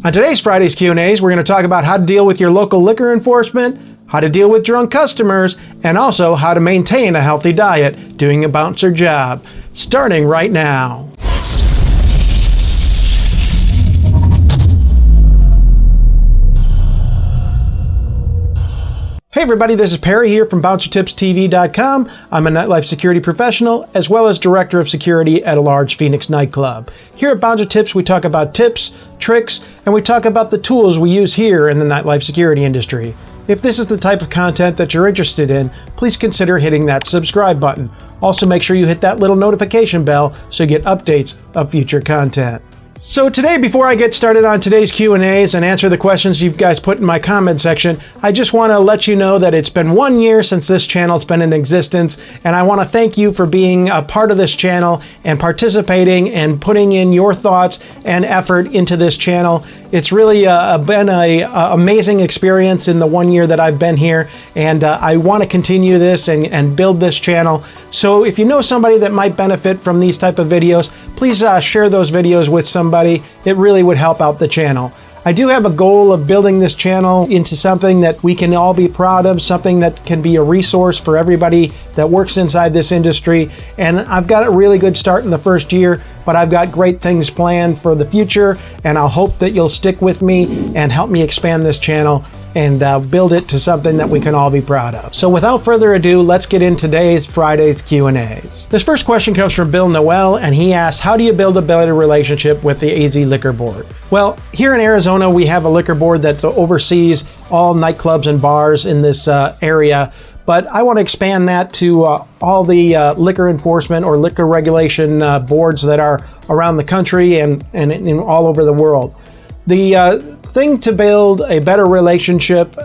On today's Friday's Q&As, we're going to talk about how to deal with your local liquor enforcement, how to deal with drunk customers, and also how to maintain a healthy diet doing a bouncer job. Starting right now. Hey everybody, this is Perry here from BouncerTipsTV.com. I'm a nightlife security professional as well as director of security at a large Phoenix nightclub. Here at BouncerTips, we talk about tips, tricks, and we talk about the tools we use here in the nightlife security industry. If this is the type of content that you're interested in, please consider hitting that subscribe button. Also make sure you hit that little notification bell so you get updates of future content. So today, before I get started on today's Q&As and answer the questions you guys put in my comment section, I just want to let you know that it's been 1 year since this channel's been in existence, and I want to thank you for being a part of this channel and participating and putting in your thoughts and effort into this channel. It's really been an amazing experience in the 1 year that I've been here, and I want to continue this and build this channel. So if you know somebody that might benefit from these type of videos, please share those videos with somebody. It really would help out the channel. I do have a goal of building this channel into something that we can all be proud of, something that can be a resource for everybody that works inside this industry. And I've got a really good start in the first year, but I've got great things planned for the future, and I'll hope that you'll stick with me and help me expand this channel and build it to something that we can all be proud of. So without further ado, let's get into Friday's Q&As. This first question comes from Bill Noel, and he asked, how do you build a better relationship with the AZ Liquor Board? Well, here in Arizona, we have a liquor board that oversees all nightclubs and bars in this area, but I want to expand that to all the liquor enforcement or liquor regulation boards that are around the country and all over the world. The thing to build a better relationship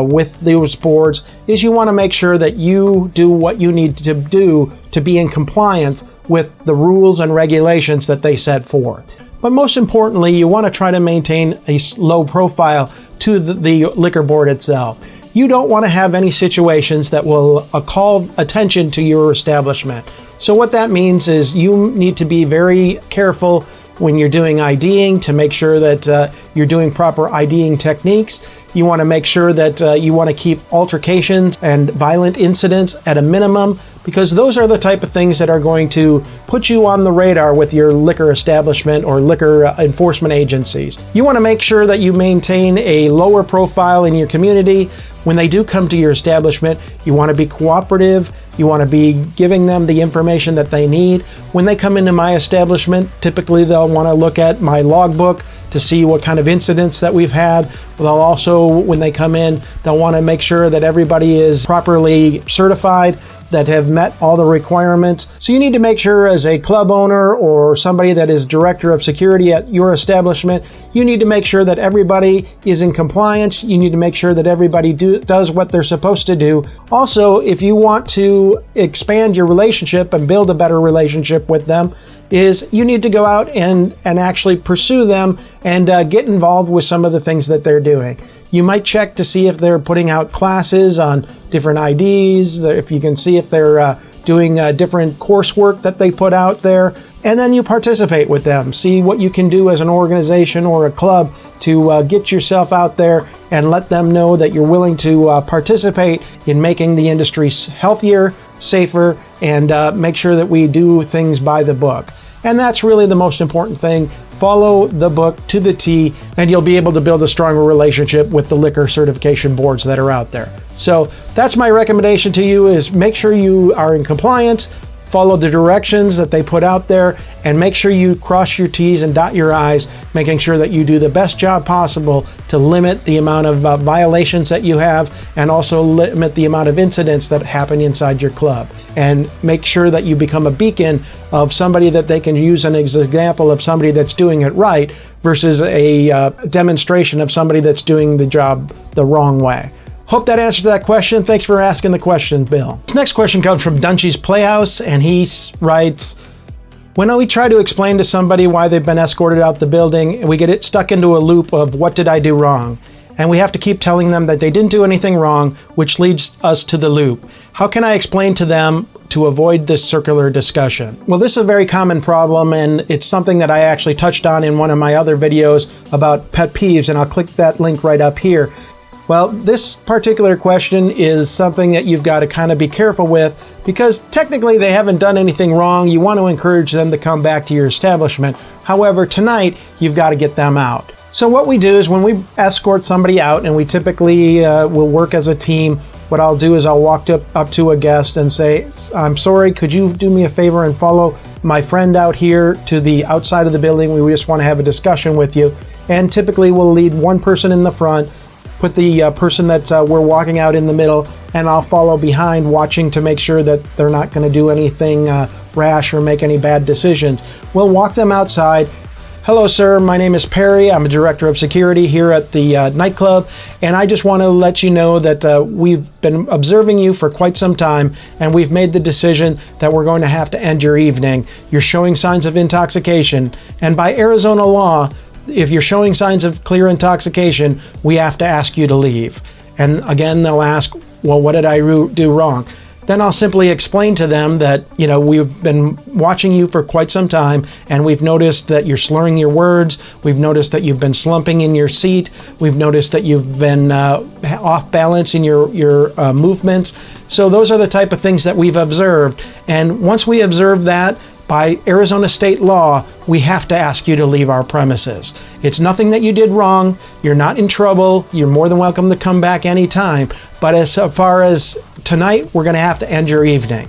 with those boards is you want to make sure that you do what you need to do to be in compliance with the rules and regulations that they set forth. But most importantly, you want to try to maintain a low profile to the liquor board itself. You don't want to have any situations that will call attention to your establishment. So what that means is you need to be very careful when you're doing IDing to make sure that you're doing proper IDing techniques. You want to make sure that you want to keep altercations and violent incidents at a minimum, because those are the type of things that are going to put you on the radar with your liquor establishment or liquor enforcement agencies. You want to make sure that you maintain a lower profile in your community. When they do come to your establishment, you want to be cooperative. You want to be giving them the information that they need. When they come into my establishment, typically they'll want to look at my logbook to see what kind of incidents that we've had. They'll also, when they come in, they'll want to make sure that everybody is properly certified, that have met all the requirements. So you need to make sure, as a club owner or somebody that is director of security at your establishment, you need to make sure that everybody is in compliance. You need to make sure that everybody does what they're supposed to do. Also, if you want to expand your relationship and build a better relationship with them, is you need to go out and actually pursue them and get involved with some of the things that they're doing. You might check to see if they're putting out classes on different IDs, if you can see if they're doing different coursework that they put out there, and then you participate with them. See what you can do as an organization or a club to get yourself out there and let them know that you're willing to participate in making the industry healthier, safer, and make sure that we do things by the book. And that's really the most important thing. Follow the book to the T, and you'll be able to build a stronger relationship with the liquor certification boards that are out there. So that's my recommendation to you, is make sure you are in compliance, follow the directions that they put out there, and make sure you cross your T's and dot your I's, making sure that you do the best job possible to limit the amount of violations that you have, and also limit the amount of incidents that happen inside your club. And make sure that you become a beacon of somebody that they can use an example of somebody that's doing it right versus a demonstration of somebody that's doing the job the wrong way. Hope that answers that question. Thanks for asking the question, Bill. This next question comes from Dunchy's Playhouse, and he writes, when we try to explain to somebody why they've been escorted out the building, we get stuck into a loop of what did I do wrong? And we have to keep telling them that they didn't do anything wrong, which leads us to the loop. How can I explain to them to avoid this circular discussion? Well, this is a very common problem, and it's something that I actually touched on in one of my other videos about pet peeves, and I'll click that link right up here. Well, this particular question is something that you've got to kind of be careful with, because technically they haven't done anything wrong. You want to encourage them to come back to your establishment. However, tonight you've got to get them out. So what we do is when we escort somebody out, and we typically will work as a team, what I'll do is I'll walk up to a guest and say, I'm sorry, could you do me a favor and follow my friend out here to the outside of the building? We just want to have a discussion with you. And typically we'll lead one person in the front, put the person that we're walking out in the middle, and I'll follow behind, watching to make sure that they're not going to do anything rash or make any bad decisions. We'll walk them outside. Hello, sir. My name is Perry. I'm a director of security here at the nightclub, and I just want to let you know that we've been observing you for quite some time, and we've made the decision that we're going to have to end your evening. You're showing signs of intoxication, and by Arizona law, if you're showing signs of clear intoxication, we have to ask you to leave. And again, they'll ask, well, what did I do wrong? Then I'll simply explain to them that, we've been watching you for quite some time, and we've noticed that you're slurring your words. We've noticed that you've been slumping in your seat. We've noticed that you've been off balance in your movements. So those are the type of things that we've observed. And once we observe that, by Arizona state law, we have to ask you to leave our premises. It's nothing that you did wrong. You're not in trouble. You're more than welcome to come back anytime. But as far as tonight, we're going to have to end your evening.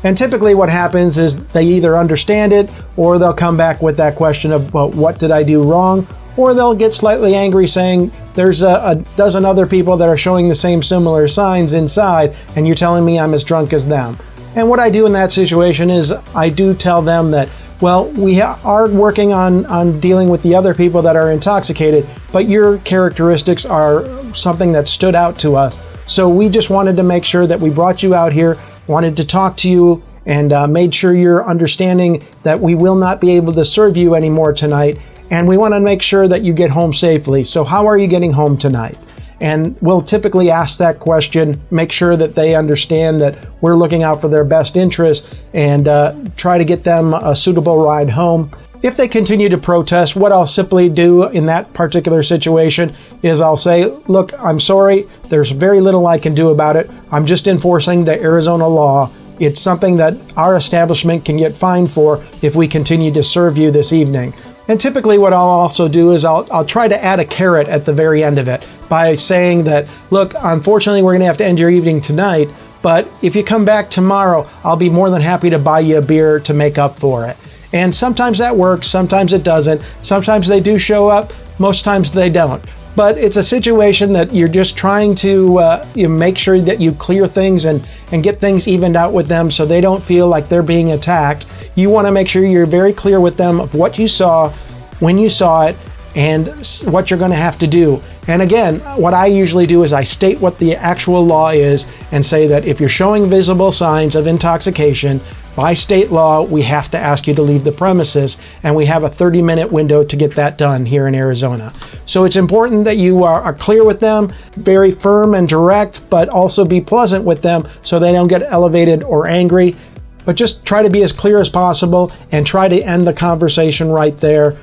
And typically what happens is they either understand it, or they'll come back with that question of, well, what did I do wrong? Or they'll get slightly angry saying, there's a dozen other people that are showing the same similar signs inside, and you're telling me I'm as drunk as them. And what I do in that situation is I do tell them that, well, we are working on dealing with the other people that are intoxicated, but your characteristics are something that stood out to us. So we just wanted to make sure that we brought you out here, wanted to talk to you, and made sure you're understanding that we will not be able to serve you anymore tonight. And we want to make sure that you get home safely. So how are you getting home tonight? And we'll typically ask that question, make sure that they understand that we're looking out for their best interest, and try to get them a suitable ride home. If they continue to protest, what I'll simply do in that particular situation is I'll say, look, I'm sorry, there's very little I can do about it. I'm just enforcing the Arizona law. It's something that our establishment can get fined for if we continue to serve you this evening. And typically what I'll also do is I'll try to add a carrot at the very end of it by saying that, look, unfortunately we're going to have to end your evening tonight, but if you come back tomorrow, I'll be more than happy to buy you a beer to make up for it. And sometimes that works, sometimes it doesn't. Sometimes they do show up, most times they don't. But it's a situation that you're just trying to make sure that you clear things and get things evened out with them so they don't feel like they're being attacked. You want to make sure you're very clear with them of what you saw, when you saw it, and what you're going to have to do. And again, what I usually do is I state what the actual law is and say that if you're showing visible signs of intoxication, by state law, we have to ask you to leave the premises, and we have a 30-minute window to get that done here in Arizona. So it's important that you are clear with them, very firm and direct, but also be pleasant with them so they don't get elevated or angry. But just try to be as clear as possible and try to end the conversation right there.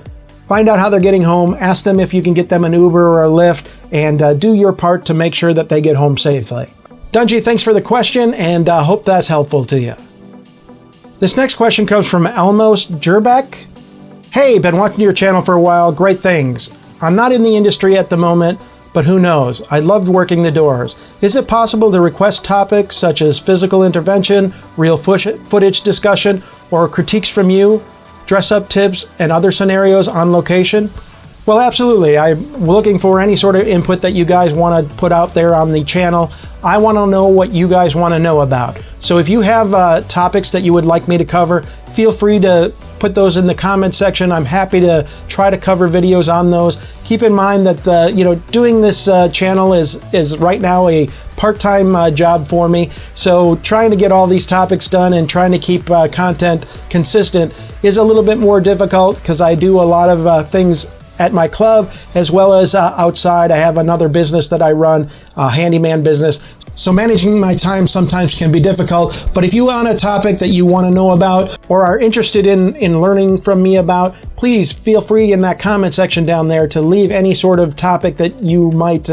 Find out how they're getting home, ask them if you can get them an Uber or a Lyft, and do your part to make sure that they get home safely. Dungy, thanks for the question, and hope that's helpful to you. This next question comes from Elmos Jerbeck. Hey, been watching your channel for a while. Great things. I'm not in the industry at the moment, but who knows? I loved working the doors. Is it possible to request topics such as physical intervention, real footage discussion, or critiques from you, dress-up tips, and other scenarios on location? Well, absolutely. I'm looking for any sort of input that you guys want to put out there on the channel. I want to know what you guys want to know about. So if you have topics that you would like me to cover, feel free to put those in the comment section. I'm happy to try to cover videos on those. Keep in mind that doing this channel is right now a part-time job for me. So trying to get all these topics done and trying to keep content consistent is a little bit more difficult because I do a lot of things at my club, as well as outside. I have another business that I run, a handyman business. So managing my time sometimes can be difficult, but if you want a topic that you want to know about or are interested in learning from me about, please feel free in that comment section down there to leave any sort of topic that you might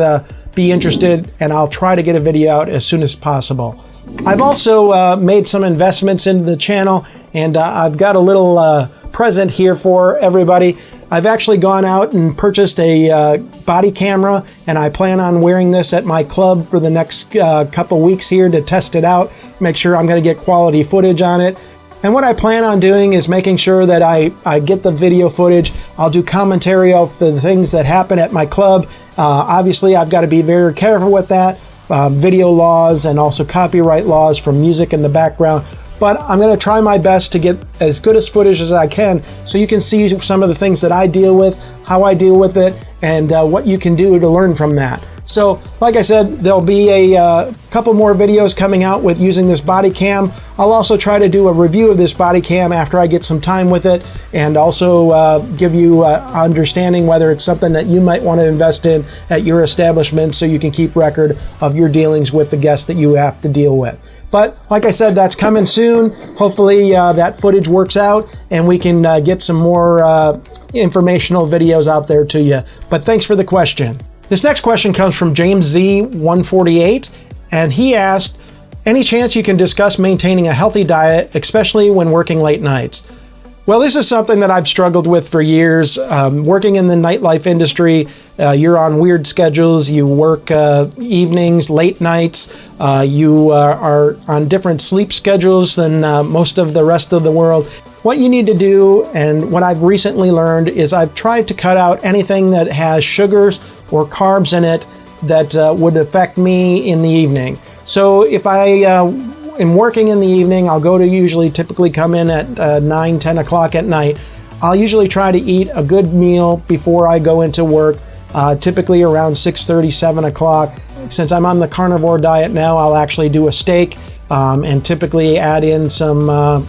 be interested, and I'll try to get a video out as soon as possible. I've also made some investments into the channel, and I've got a little present here for everybody. I've actually gone out and purchased a body camera, and I plan on wearing this at my club for the next couple weeks here to test it out, make sure I'm going to get quality footage on it. And what I plan on doing is making sure that I get the video footage. I'll do commentary of the things that happen at my club. Obviously, I've got to be very careful with that. Video laws and also copyright laws from music in the background. But I'm going to try my best to get as good as footage as I can so you can see some of the things that I deal with, how I deal with it, and what you can do to learn from that. So, like I said, there'll be a couple more videos coming out with using this body cam. I'll also try to do a review of this body cam after I get some time with it, and also give you understanding whether it's something that you might want to invest in at your establishment so you can keep record of your dealings with the guests that you have to deal with. But like I said, that's coming soon. Hopefully that footage works out and we can get some more informational videos out there to you. But thanks for the question. This next question comes from James Z 148, and he asked, any chance you can discuss maintaining a healthy diet, especially when working late nights? Well, this is something that I've struggled with for years. Working in the nightlife industry, you're on weird schedules. You work evenings, late nights. You are on different sleep schedules than most of the rest of the world. What you need to do, and what I've recently learned, is I've tried to cut out anything that has sugars or carbs in it that would affect me in the evening. So if I am working in the evening, I'll go to typically come in at 9, 10 o'clock at night. I'll usually try to eat a good meal before I go into work, typically around 6:30, 7 o'clock. Since I'm on the carnivore diet now, I'll actually do a steak and typically add in some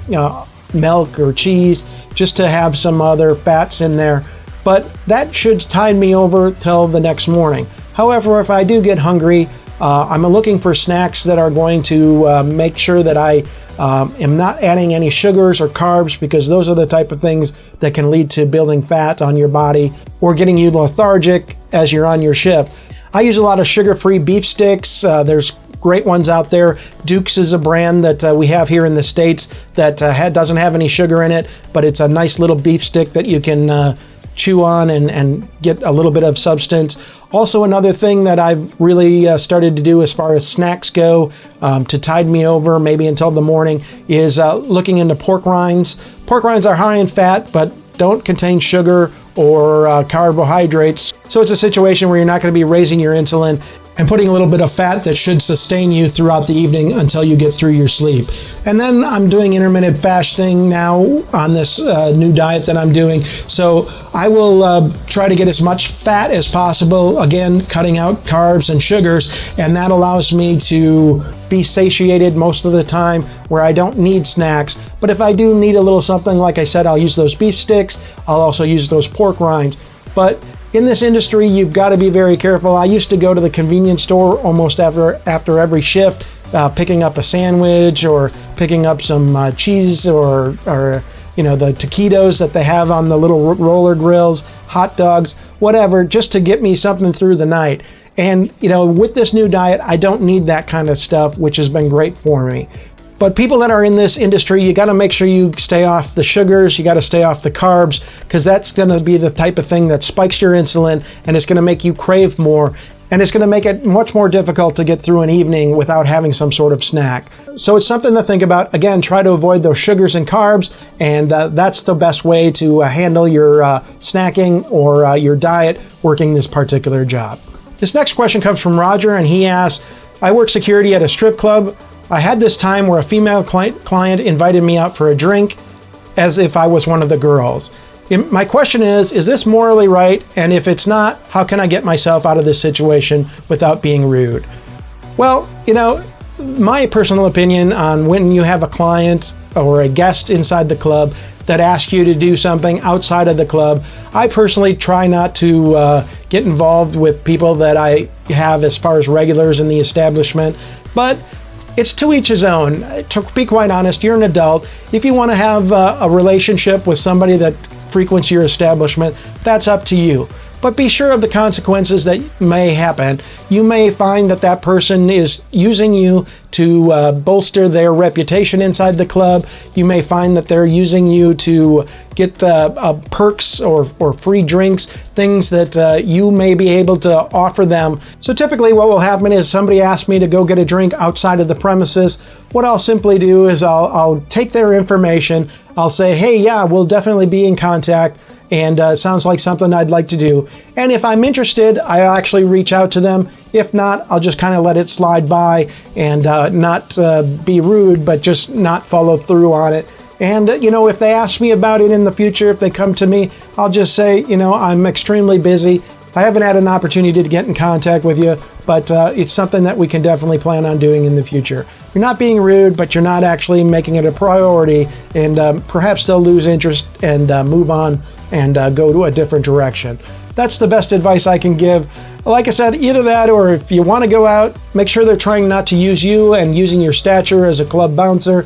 milk or cheese just to have some other fats in there. But that should tide me over till the next morning. However, if I do get hungry, I'm looking for snacks that are going to make sure that I am not adding any sugars or carbs, because those are the type of things that can lead to building fat on your body or getting you lethargic as you're on your shift. I use a lot of sugar-free beef sticks. There's great ones out there. Duke's is a brand that we have here in the States that doesn't have any sugar in it, but it's a nice little beef stick that you can chew on and get a little bit of substance. Also, another thing that I've really started to do as far as snacks go to tide me over maybe until the morning is looking into pork rinds. Pork rinds are high in fat but don't contain sugar or carbohydrates. So it's a situation where you're not going to be raising your insulin and putting a little bit of fat that should sustain you throughout the evening until you get through your sleep. And then I'm doing intermittent fasting now on this new diet that I'm doing. So I will try to get as much fat as possible, again, cutting out carbs and sugars, and that allows me to be satiated most of the time where I don't need snacks. But if I do need a little something, like I said, I'll use those beef sticks. I'll also use those pork rinds. But in this industry, you've got to be very careful. I used to go to the convenience store almost after every shift, picking up a sandwich or picking up some cheese or the taquitos that they have on the little roller grills, hot dogs, whatever, just to get me something through the night. And, with this new diet, I don't need that kind of stuff, which has been great for me. But people that are in this industry, you got to make sure you stay off the sugars, you got to stay off the carbs, because that's going to be the type of thing that spikes your insulin, and it's going to make you crave more, and it's going to make it much more difficult to get through an evening without having some sort of snack. So it's something to think about. Again, try to avoid those sugars and carbs, and that's the best way to handle your snacking or your diet working this particular job. This next question comes from Roger, and he asks, I work security at a strip club. I had this time where a female client invited me out for a drink as if I was one of the girls. My question is this morally right? And if it's not, how can I get myself out of this situation without being rude? Well, my personal opinion on when you have a client or a guest inside the club, that ask you to do something outside of the club. I personally try not to get involved with people that I have as far as regulars in the establishment, but it's to each his own. To be quite honest, you're an adult. If you want to have a relationship with somebody that frequents your establishment, that's up to you. But be sure of the consequences that may happen. You may find that that person is using you to bolster their reputation inside the club. You may find that they're using you to get perks or free drinks, things that you may be able to offer them. So typically what will happen is somebody asks me to go get a drink outside of the premises. What I'll simply do is I'll take their information. I'll say, hey, yeah, we'll definitely be in contact. And sounds like something I'd like to do. And if I'm interested, I'll actually reach out to them. If not, I'll just kind of let it slide by and not be rude, but just not follow through on it. And, if they ask me about it in the future, if they come to me, I'll just say, I'm extremely busy. I haven't had an opportunity to get in contact with you, but it's something that we can definitely plan on doing in the future. You're not being rude, but you're not actually making it a priority, and perhaps they'll lose interest and move on and go to a different direction. That's the best advice I can give. Like I said, either that, or if you want to go out, make sure they're trying not to use you and using your stature as a club bouncer.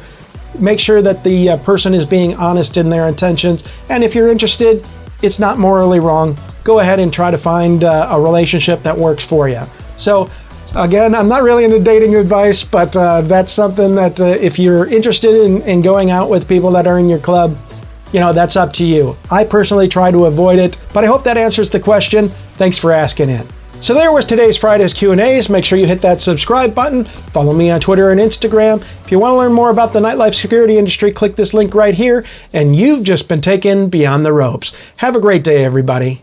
Make sure that the person is being honest in their intentions. And if you're interested, it's not morally wrong. Go ahead and try to find a relationship that works for you. So again, I'm not really into dating advice, but that's something that if you're interested in going out with people that are in your club, that's up to you. I personally try to avoid it, but I hope that answers the question. Thanks for asking in. So there was today's Friday's Q&As. Make sure you hit that subscribe button. Follow me on Twitter and Instagram. If you want to learn more about the nightlife security industry, click this link right here. And you've just been taken beyond the ropes. Have a great day, everybody.